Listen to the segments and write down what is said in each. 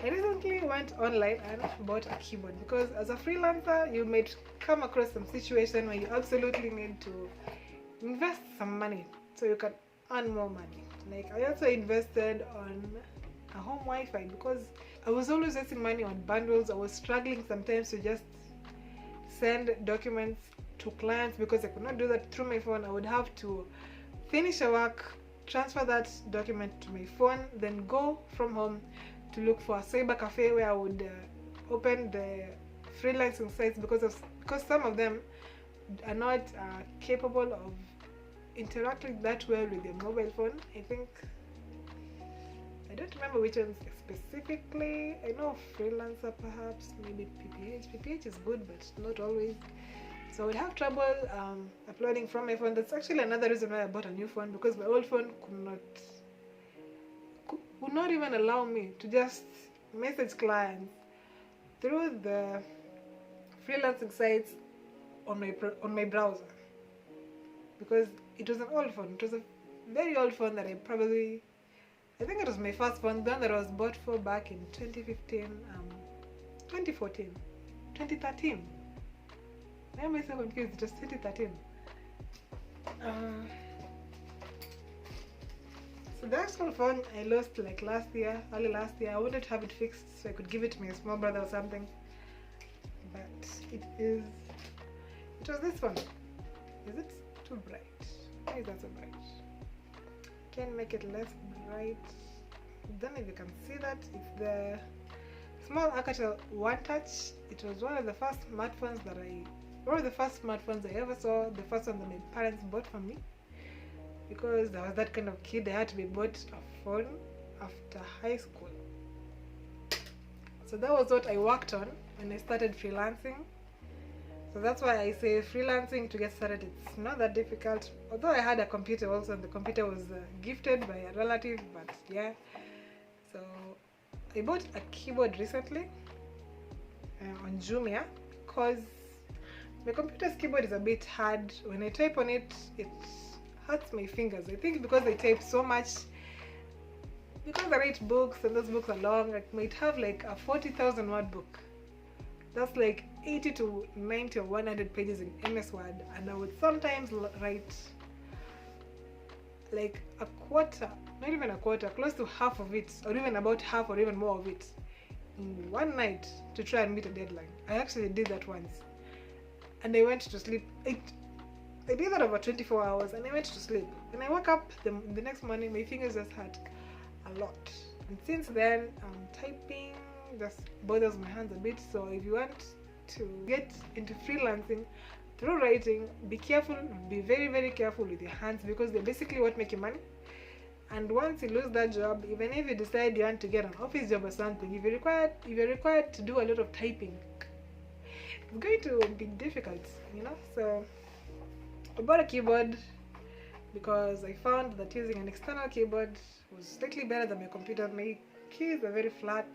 I recently went online and bought a keyboard because as a freelancer you might come across some situation where you absolutely need to invest some money so you can earn more money. Like I also invested on a home Wi-Fi because I was always wasting money on bundles. I was struggling sometimes to just send documents to clients because I could not do that through my phone. I would have to finish a work, transfer that document to my phone, then go from home to look for a cyber cafe where I would open the freelancing sites because some of them are not capable of interacting that well with your mobile phone. I don't remember which ones specifically. I know freelancer, perhaps, maybe PPH. PPH is good, but not always. So I would have trouble uploading from my phone. That's actually another reason why I bought a new phone, because my old phone would not even allow me to just message clients through the freelancing sites on my browser, because it was an old phone. It was a very old phone that I think it was my first phone, the one that I was bought for back in 2015, 2014, 2013. Why am I so confused? It was 2013. So the actual phone I lost like early last year. I wanted to have it fixed so I could give it to my small brother or something. But it was this one. Is it too bright? Why is that so bright? Can make it less bright. Don't know if you can see that. It's the small Alcatel One Touch. It was one of the first smartphones I ever saw. The first one that my parents bought for me, because I was that kind of kid. I had to be bought a phone after high school. So that was what I worked on when I started freelancing. So that's why I say freelancing to get started, it's not that difficult. Although I had a computer also, and the computer was gifted by a relative, but yeah. So I bought a keyboard recently on Jumia because my computer's keyboard is a bit hard. When I type on it, it hurts my fingers. I think because I type so much, because I write books and those books are long, I might have like a 40,000 word book. That's like 80 to 90 or 100 pages in MS Word, and I would sometimes write like a quarter, not even a quarter, close to half of it, or even about half or even more of it in one night to try and meet a deadline. I actually did that once, and I went to sleep. I did that over 24 hours, and I went to sleep. When I woke up the next morning, my fingers just hurt a lot, and since then typing just bothers my hands a bit. So if you want to get into freelancing through writing, be careful, be very, very careful with your hands, because they're basically what make you money. And once you lose that job, even if you decide you want to get an office job or something, if you're required to do a lot of typing, it's going to be difficult, So I bought a keyboard because I found that using an external keyboard was slightly better than my computer. My keys are very flat.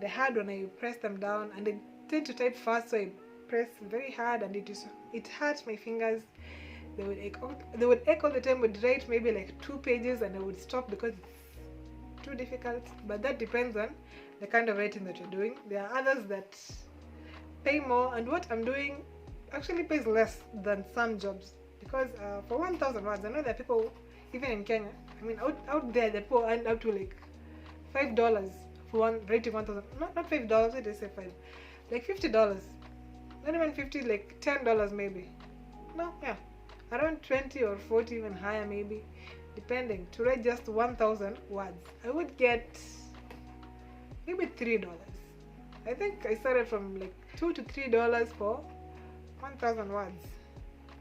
They're hard when I press them down, and I tend to type fast, so I press very hard, and it hurts my fingers. They would ache all the time. Would write maybe like 2 pages and I would stop because it's too difficult. But that depends on the kind of writing that you're doing. There are others that pay more, and what I'm doing actually pays less than some jobs, because for 1,000 words, I know there are people even in Kenya, out there, the people earn up to like $5 for writing 1,000. Not $5, I did say 5, like $50. Not even 50, like $10 maybe. No, yeah, around 20 or 40, even higher maybe, depending. To write just 1,000 words, I would get maybe $3. I think I started from like $2 to $3 for 1,000 words,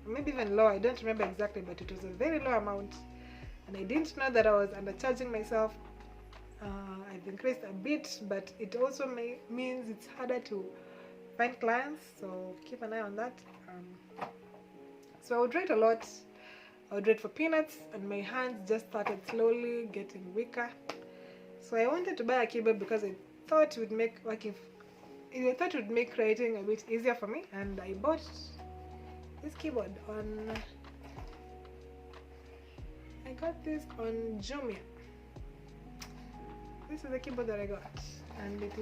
maybe even lower. I don't remember exactly, but it was a very low amount, and I didn't know that I was undercharging myself. I've increased a bit, but it also means it's harder to find clients, so keep an eye on that. So I would write a lot. I would write for peanuts, and my hands just started slowly getting weaker. So I wanted to buy a keyboard because I thought it would make writing a bit easier for me, and I bought this keyboard I got this on Jumia. this is the keyboard that I got, and it's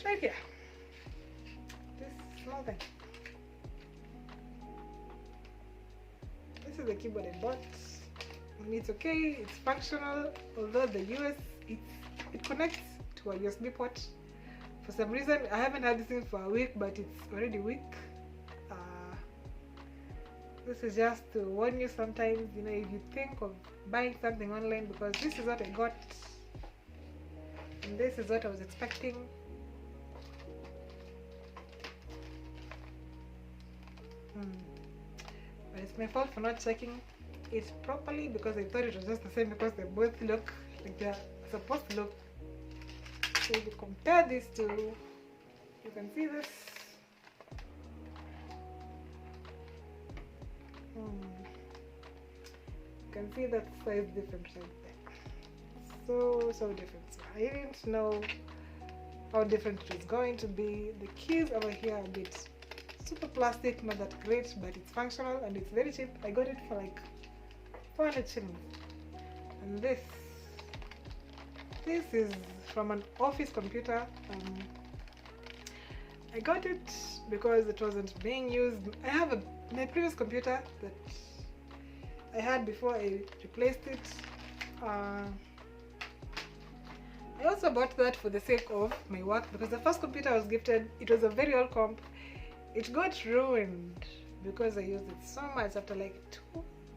right here, this small thing. This is the keyboard I bought, and it's okay, it's functional, although the US, it connects to a USB port. For some reason, I haven't had this thing for a week, but it's already weak. This is just to warn you sometimes, you know, if you think of buying something online, because this is what I got, and this is what I was expecting. But it's my fault for not checking it properly, because I thought it was just the same, because they both look like they're supposed to look. So if you compare these two, you can see this. You can see that size difference right there. So different. So I didn't know how different it was going to be. The keys over here are a bit super plastic, not that great, but it's functional and it's very cheap. I got it for like 400 shillings. And this is from an office computer. I got it because it wasn't being used. I have my previous computer that I had before I replaced it. I also bought that for the sake of my work, because the first computer I was gifted, it was a very old comp. It got ruined because I used it so much after like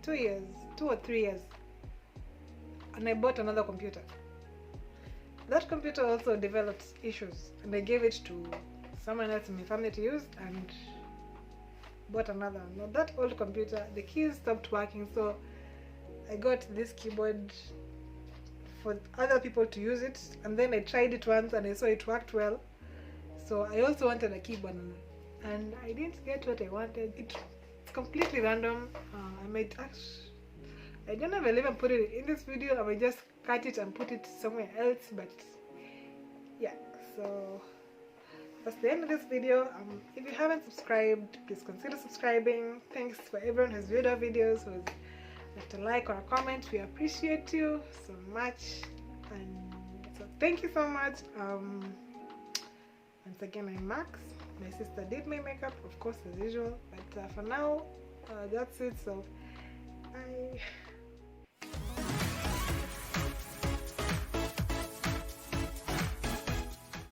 2 or 3 years, and I bought another computer. That computer also developed issues, and I gave it to someone else in my family to use, and bought another. Now that old computer, the keys stopped working, so I got this keyboard for other people to use it, and then I tried it once and I saw it worked well, so I also wanted a keyboard, and I didn't get what I wanted. It's completely random. I don't know if I'll even put it in this video. I might just cut it and put it somewhere else, but yeah, so that's the end of this video. If you haven't subscribed, please consider subscribing. Thanks for everyone who's viewed our videos, who's left a like or a comment. We appreciate you so much, and so thank you so much. Once again, I'm Max. My sister did my makeup, of course, as usual, but for now, that's it. So bye.